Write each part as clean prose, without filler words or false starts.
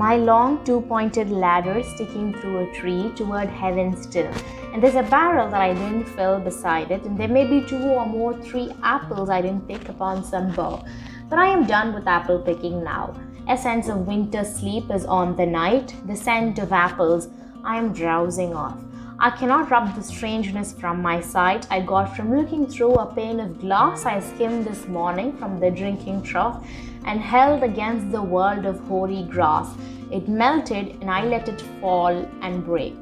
my long two-pointed ladder sticking through a tree toward heaven still. And there's a barrel that I didn't fill beside it, and there may be 2 or more 3 apples I didn't pick upon some bough. But I am done with apple picking now. A sense of winter sleep is on the night, the scent of apples I am drowsing off. I cannot rub the strangeness from my sight I got from looking through a pane of glass I skimmed this morning from the drinking trough and held against the world of hoary grass. It melted and I let it fall and break.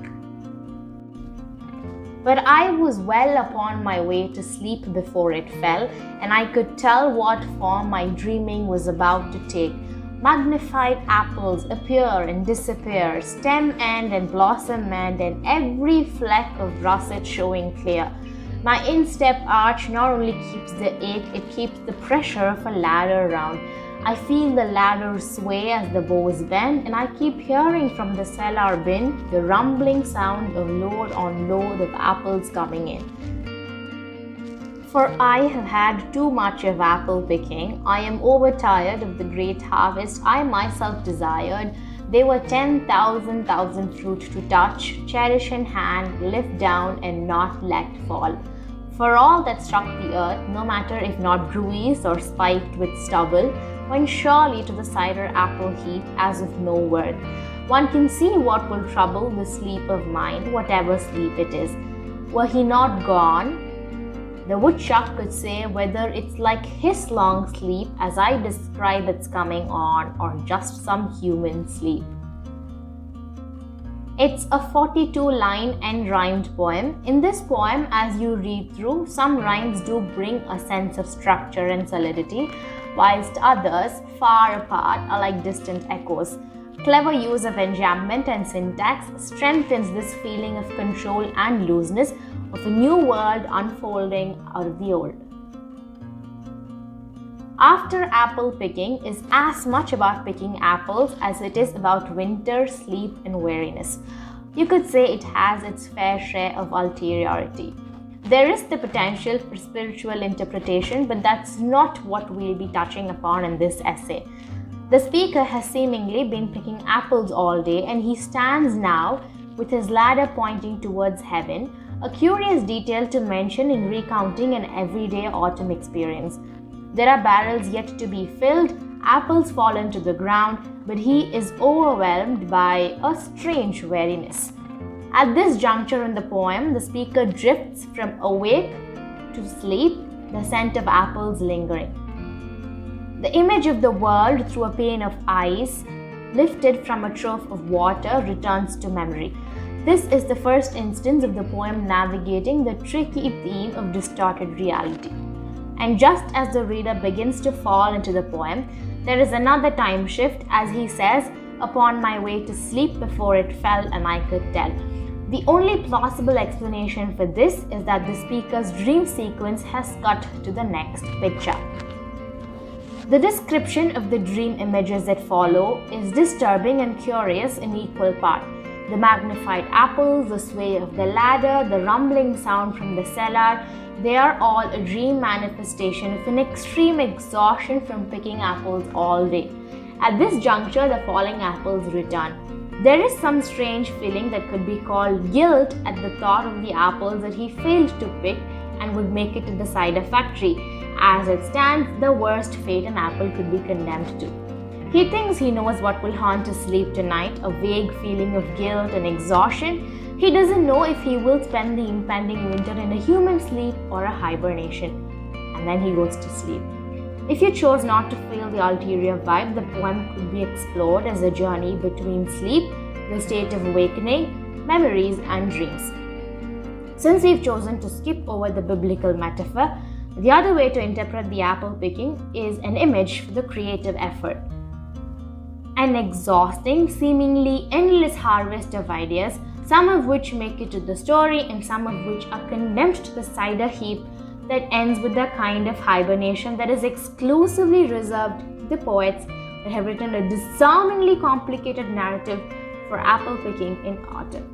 But I was well upon my way to sleep before it fell, and I could tell what form my dreaming was about to take. Magnified apples appear and disappear, stem end and blossom end, and every fleck of russet showing clear. My instep arch not only keeps the ache, it keeps the pressure of a ladder round. I feel the ladder sway as the bows bend, and I keep hearing from the cellar bin the rumbling sound of load on load of apples coming in. For I have had too much of apple picking. I am overtired of the great harvest I myself desired. They were 10,000 fruit to touch, cherish in hand, lift down, and not let fall. For all that struck the earth, no matter if not bruised or spiked with stubble, went surely to the cider apple heap as of no worth. One can see what will trouble the sleep of mind, whatever sleep it is. Were he not gone, the woodchuck could say whether it's like his long sleep as I describe its coming on, or just some human sleep. It's a 42-line end-rhymed poem. In this poem, as you read through, some rhymes do bring a sense of structure and solidity, whilst others, far apart, are like distant echoes. Clever use of enjambment and syntax strengthens this feeling of control and looseness of a new world unfolding out of the old. After apple picking is as much about picking apples as it is about winter, sleep, and weariness. You could say it has its fair share of ulteriority. There is the potential for spiritual interpretation, but that's not what we'll be touching upon in this essay. The speaker has seemingly been picking apples all day, and he stands now with his ladder pointing towards heaven, a curious detail to mention in recounting an everyday autumn experience. There are barrels yet to be filled, apples fallen to the ground, but he is overwhelmed by a strange weariness. At this juncture in the poem, the speaker drifts from awake to sleep, the scent of apples lingering. The image of the world through a pane of ice, lifted from a trough of water, returns to memory. This is the first instance of the poem navigating the tricky theme of distorted reality. And just as the reader begins to fall into the poem, there is another time shift as he says, "Upon my way to sleep before it fell and I could tell." The only plausible explanation for this is that the speaker's dream sequence has cut to the next picture. The description of the dream images that follow is disturbing and curious in equal part. The magnified apples, the sway of the ladder, the rumbling sound from the cellar, they are all a dream manifestation of an extreme exhaustion from picking apples all day. At this juncture, the falling apples return. There is some strange feeling that could be called guilt at the thought of the apples that he failed to pick and would make it to the cider factory. As it stands, the worst fate an apple could be condemned to. He thinks he knows what will haunt his sleep tonight, a vague feeling of guilt and exhaustion. He doesn't know if he will spend the impending winter in a human sleep or a hibernation. And then he goes to sleep. If you chose not to feel the ulterior vibe, the poem could be explored as a journey between sleep, the state of awakening, memories, and dreams. Since we've chosen to skip over the biblical metaphor, the other way to interpret the apple picking is an image for the creative effort. An exhausting, seemingly endless harvest of ideas, some of which make it to the story and some of which are condemned to the cider heap that ends with a kind of hibernation that is exclusively reserved to the poets that have written a disarmingly complicated narrative for apple picking in autumn.